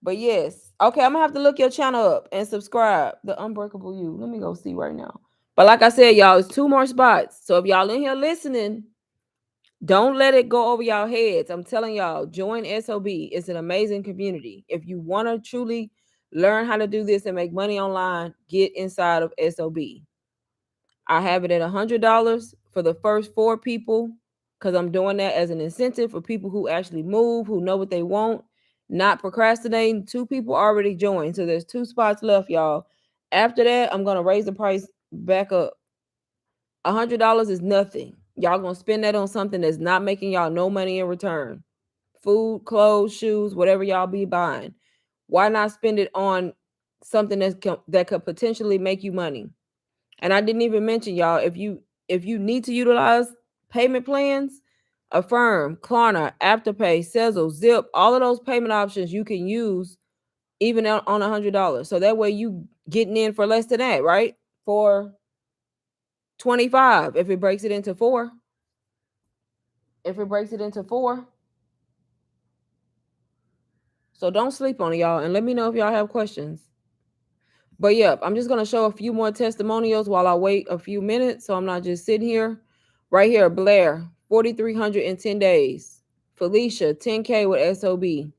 But yes. Okay, I'm gonna have to look your channel up and subscribe. The Unbreakable You. Let me go see right now. But like I said, y'all, it's 2 more spots. So if y'all in here listening, don't let it go over y'all heads. I'm telling y'all, join SOB. It's an amazing community. If you want to truly learn how to do this and make money online, get inside of SOB. I have it at $100 for the first 4 people, because I'm doing that as an incentive for people who actually move, who know what they want, not procrastinating. 2 people already joined. So there's 2 spots left, y'all. After that, I'm going to raise the price back up. $100 is nothing. Y'all gonna spend that on something that's not making y'all no money in return. Food, clothes, shoes, whatever y'all be buying. Why not spend it on something that could potentially make you money? And I didn't even mention, y'all, if you need to utilize payment plans, Affirm, Klarna, Afterpay, Sezzle, Zip, all of those payment options you can use even on $100. So that way you getting in for less than that, right? For 25 if it breaks it into 4. If it breaks it into 4. So don't sleep on it, y'all. And let me know if y'all have questions. But yeah, I'm just going to show a few more testimonials while I wait a few minutes. So I'm not just sitting here. Right here, Blair, 4,300 in 10 days. Felicia, 10K with SOB.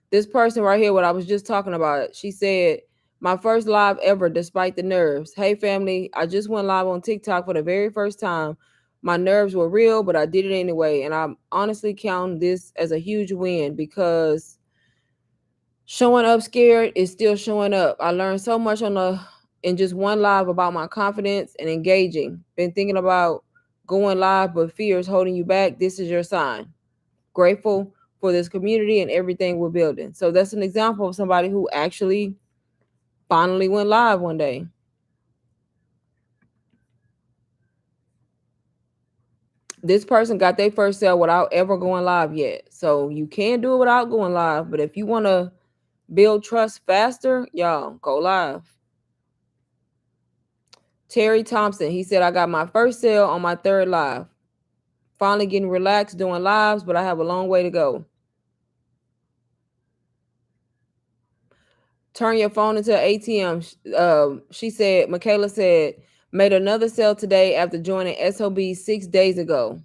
This person right here, what I was just talking about, she said, my first live ever despite the nerves. Hey family, I just went live on TikTok for the very first time. My nerves were real, but I did it anyway. And I'm honestly counting this as a huge win, because showing up scared is still showing up. I learned so much in just one live about my confidence and engaging. Been thinking about going live, but fear is holding you back. This is your sign. Grateful for this community and everything we're building. So that's an example of somebody who actually finally went live one day. This person got their first sale without ever going live yet. So you can do it without going live, but if you want to build trust faster, y'all go live. Terry Thompson, he said, I got my first sale on my 3rd live. Finally getting relaxed doing lives, but I have a long way to go. Turn your phone into an ATM. She said, Michaela said, made another sale today after joining SOB 6 days ago.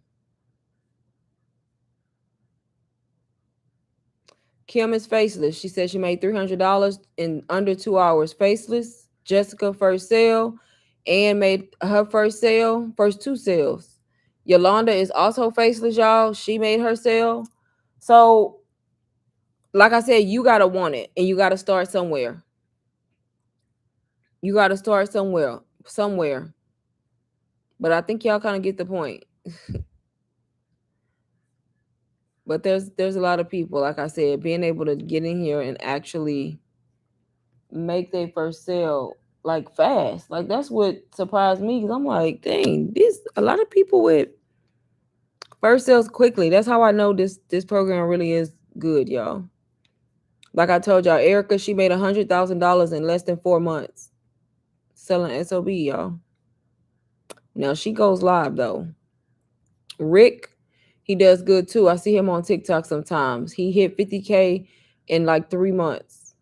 Kim is faceless. She said she made $300 in under 2 hours. Faceless. Jessica, first sale. Ann made her first 2 sales. Yolanda is also faceless, y'all. She made her sale. So, like I said, you got to want it, and you got to start somewhere. You got to start somewhere. But I think y'all kind of get the point. But there's a lot of people, like I said, being able to get in here and actually make their first sale like fast. Like that's what surprised me, because I'm like, dang, this a lot of people with first sales quickly. That's how I know this program really is good, y'all. Like I told y'all, Erica, she made $100,000 in less than 4 months selling SOB, y'all. Now she goes live though. Rick, he does good too. I see him on TikTok sometimes. He hit 50K in like 3 months.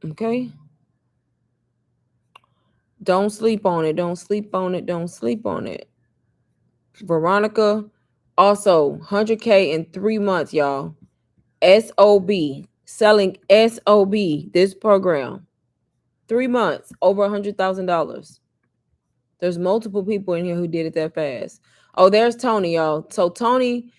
Okay. Don't sleep on it. Don't sleep on it. Don't sleep on it. Veronica, also 100K in 3 months, y'all. SOB, selling SOB, this program. 3 months, over $100,000. There's multiple people in here who did it that fast. Oh, there's Tony, y'all. So Tony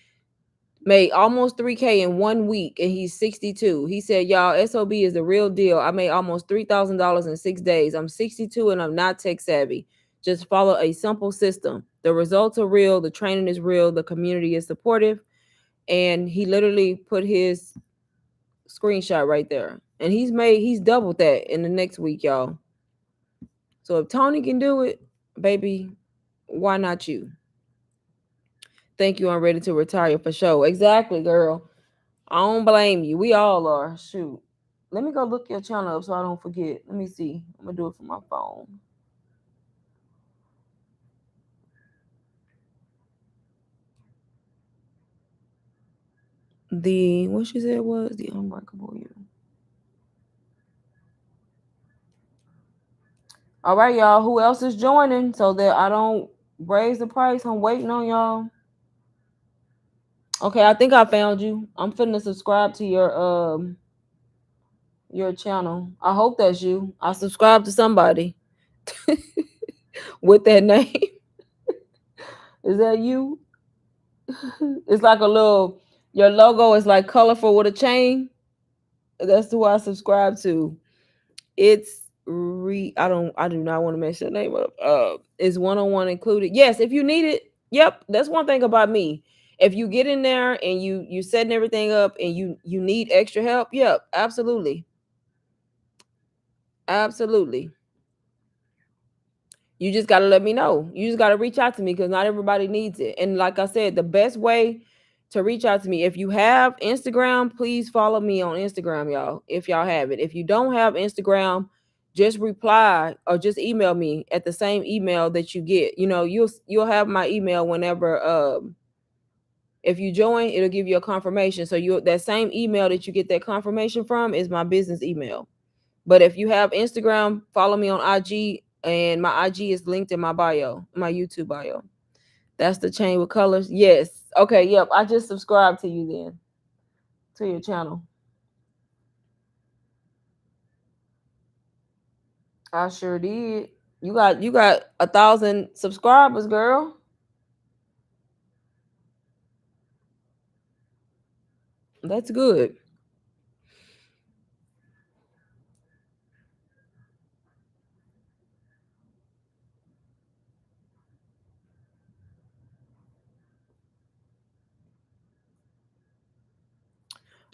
made almost 3K in 1 week and he's 62. He said, y'all, SOB is the real deal. I made almost $3,000 in 6 days. I'm 62 and I'm not tech savvy. Just follow a simple system. The results are real. The training is real. The community is supportive. And he literally put his screenshot right there. And he's doubled that in the next week, y'all. So if Tony can do it, baby, why not you? Thank you. I'm ready to retire for sure. Exactly, girl. I don't blame you. We all are. Shoot. Let me go look your channel up so I don't forget. Let me see. I'm gonna do it from my phone. The what she said was the unbreakable you. All right, y'all. Who else is joining so that I don't raise the price? I'm waiting on y'all. Okay, I think I found you. I'm finna subscribe to your channel. I hope that's you. I subscribe to somebody with that name. Is that you? It's like a little. Your logo is like colorful with a chain. That's who I subscribe to. It's I do not want to mess your name up. Is one-on-one included? Yes, if you need it. Yep, that's one thing about me. If you get in there and you setting everything up and you need extra help, yep, absolutely. Absolutely. You just got to let me know. You just got to reach out to me because not everybody needs it. And like I said, the best way to reach out to me, if you have Instagram, please follow me on Instagram, y'all. If y'all have it. If you don't have Instagram, just reply or just email me at the same email that you get. You know, you'll have my email whenever if you join, it'll give you a confirmation. So you that same email that you get that confirmation from is my business email. But if you have Instagram, follow me on IG, and my IG is linked in my bio, my YouTube bio. That's the chain with colors. Yes. Okay. Yep. I just subscribed to you then, to your channel. I sure did. You got 1,000 subscribers, girl. That's good.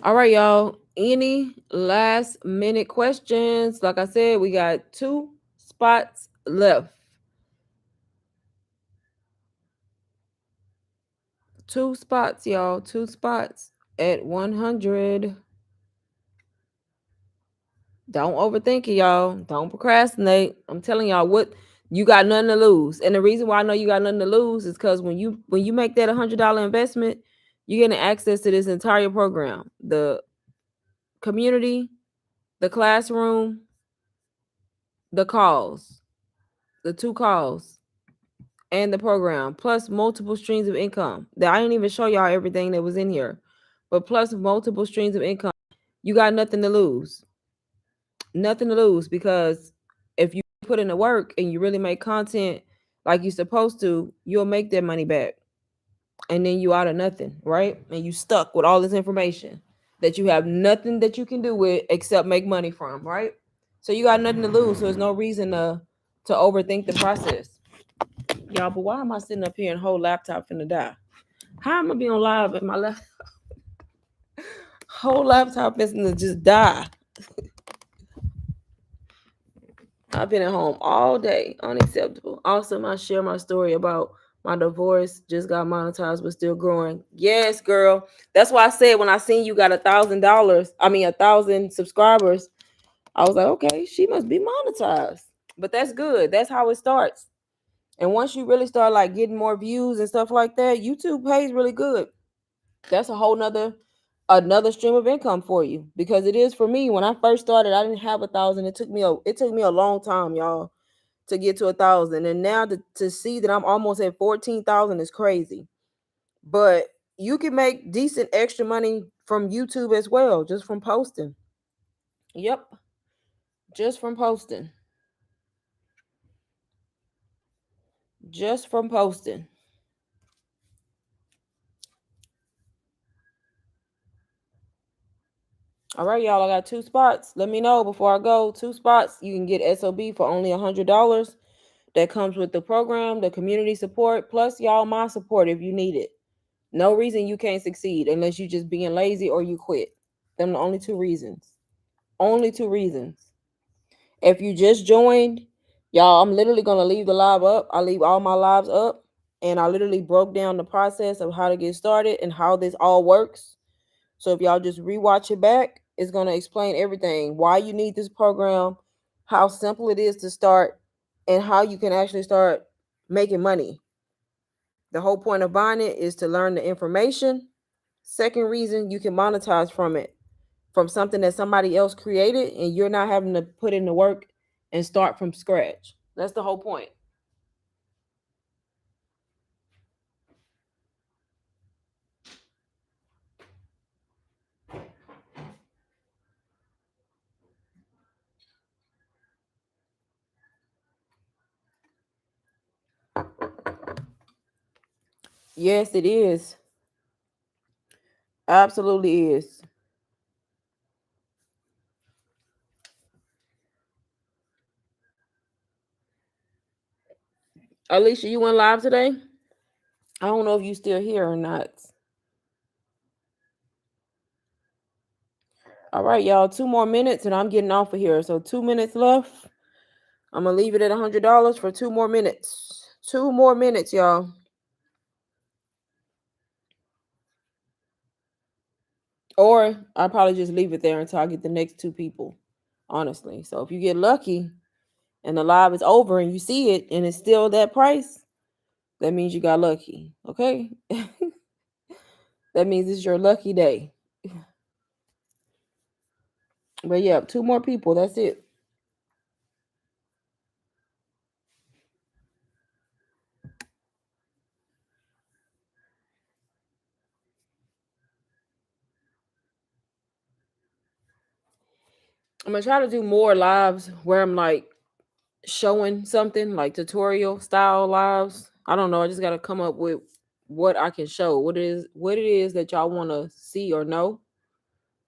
All right, y'all. Any last minute questions? Like I said, we got 2 spots left. 2 spots, y'all. 2 spots at 100. Don't overthink it, y'all. Don't procrastinate. I'm telling y'all what you got nothing to lose. And the reason why I know you got nothing to lose is because when you make that $100 investment, you're getting access to this entire program. The community, the classroom, the calls, the 2 calls, and the program, plus multiple streams of income. That I didn't even show y'all everything that was in here. But plus multiple streams of income. You got nothing to lose. Nothing to lose because if you put in the work and you really make content like you're supposed to, you'll make that money back. And then you out of nothing, right? And you stuck with all this information that you have nothing that you can do with except make money from, right? So you got nothing to lose. So there's no reason to overthink the process. Y'all, but why am I sitting up here and whole laptop finna die? How am I being live and my whole laptop is gonna just die? I've been at home all day. Unacceptable. Also, I share my story about my divorce. Just got monetized, but still growing. Yes, girl. That's why I said when I seen you got $1,000, 1,000 subscribers, I was like, okay, she must be monetized. But that's good. That's how it starts. And once you really start like getting more views and stuff like that, YouTube pays really good. That's a whole nother another stream of income for you because it is for me. When I first started, I didn't have 1,000. It took me a long time, y'all, to get to 1,000, and now to see that I'm almost at 14,000 is crazy. But you can make decent extra money from YouTube as well, just from posting. Yep, just from posting. Just from posting. All right, y'all. I got 2 spots. Let me know before I go. 2 spots. You can get SOB for only $100. That comes with the program, the community support, plus y'all my support if you need it. No reason you can't succeed unless you just being lazy or you quit. Them the only 2 reasons. Only 2 reasons. If you just joined, y'all, I'm literally gonna leave the live up. I leave all my lives up, and I literally broke down the process of how to get started and how this all works. So if y'all just rewatch it back, it's gonna explain everything. Why you need this program, how simple it is to start, and how you can actually start making money. The whole point of buying it is to learn the information. Second reason, you can monetize from it, from something that somebody else created, and you're not having to put in the work and start from scratch. That's the whole point. Yes, it is. Absolutely is. Alicia, you went live today? I don't know if you still here or not. All right, y'all, 2 more minutes and I'm getting off of here. So 2 minutes left. I'm gonna leave it at $100 for 2 more minutes. 2 more minutes, y'all. Or I'll probably just leave it there until I get the next 2 people. Honestly. So if you get lucky and the live is over and you see it and it's still that price, that means you got lucky. Okay? That means it's your lucky day. But yeah, 2 more people. That's it. I'm gonna try to do more lives where I'm like showing something like tutorial style lives. I don't know. I just gotta come up with what I can show. What it is that y'all want to see or know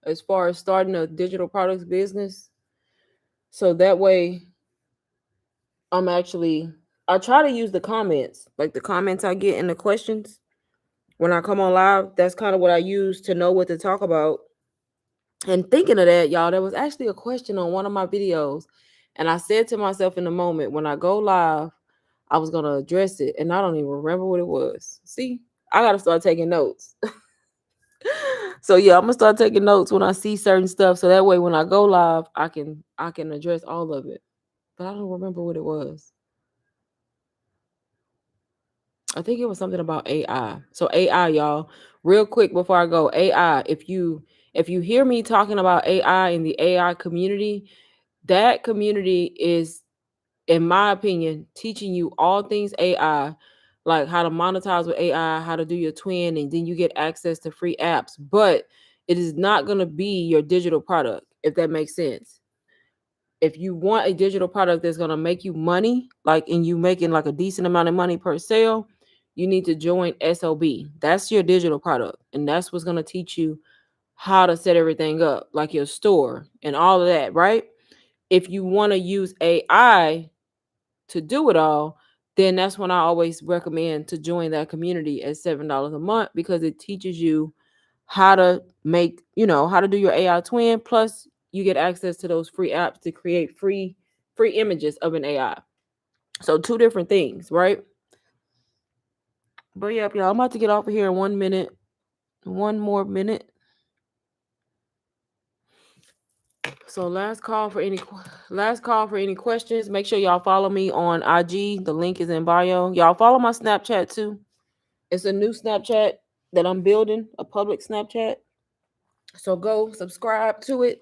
as far as starting a digital products business. So that way I try to use the comments, like the comments I get in the questions when I come on live. That's kind of what I use to know what to talk about. And thinking of that, y'all, there was actually a question on one of my videos. And I said to myself in the moment, when I go live, I was going to address it. And I don't even remember what it was. See, I got to start taking notes. So yeah, I'm going to start taking notes when I see certain stuff. So that way, when I go live, I can address all of it. But I don't remember what it was. I think it was something about AI. So AI, y'all, real quick before I go, AI, if you hear me talking about AI in the AI community, that community is, in my opinion, teaching you all things AI, like how to monetize with AI, how to do your twin, and then you get access to free apps. But it is not going to be your digital product, if that makes sense. If you want a digital product that's going to make you money, like, and you making like a decent amount of money per sale, you need to join SOB. That's your digital product. And that's what's going to teach you how to set everything up, like your store and all of that, right? If you want to use AI to do it all, then that's when I always recommend to join that community at $7 a month, because it teaches you how to make, how to do your AI twin. Plus, you get access to those free apps to create free images of an AI. So 2 different things, right? But yeah, y'all, I'm about to get off of here in 1 minute. 1 more minute. So last call for any questions. Make sure y'all follow me on IG. The link is in bio. Y'all follow my Snapchat too. It's a new Snapchat that I'm building, a public Snapchat. So go subscribe to it.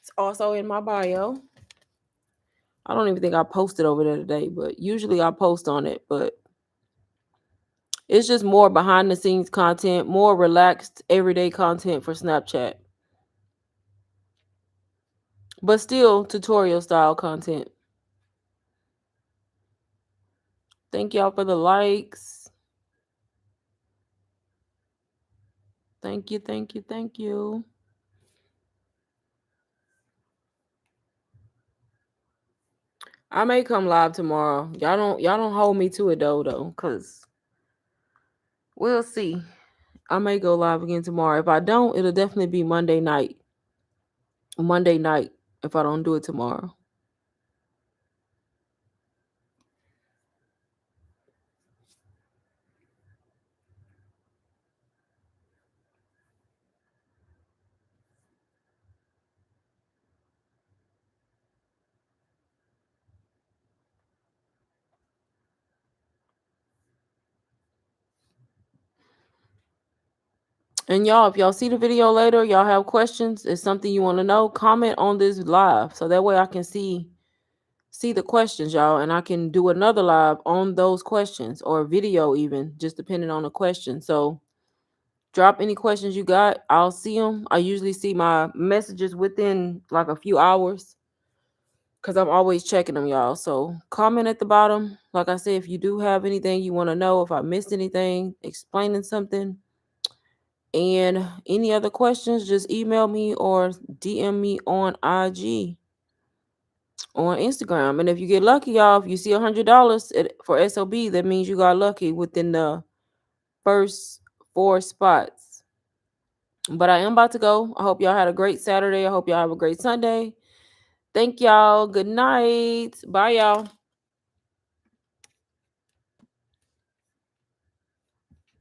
It's also in my bio. I don't even think I posted over there today, but usually I post on it. But it's just more behind the scenes content, more relaxed everyday content for Snapchat. But still tutorial style content. Thank y'all for the likes. Thank you, thank you, thank you. I may come live tomorrow. Y'all don't hold me to it though, cause we'll see. I may go live again tomorrow. If I don't, it'll definitely be Monday night. Monday night if I don't do it tomorrow. And y'all, if y'all see the video later, y'all have questions, it's something you want to know, comment on this live so that way I can see the questions, y'all, and I can do another live on those questions or video even, just depending on the question. So drop any questions you got. I'll see them. I usually see my messages within like a few hours because I'm always checking them, y'all. So comment at the bottom. Like I said, if you do have anything you want to know, if I missed anything, explaining something, and any other questions, just email me or DM me on IG, on Instagram. And if you get lucky, y'all, if you see $100 for SOB, that means you got lucky within the first 4 spots. But I am about to go. I hope y'all had a great Saturday. I hope y'all have a great Sunday. Thank y'all. Good night. Bye, y'all.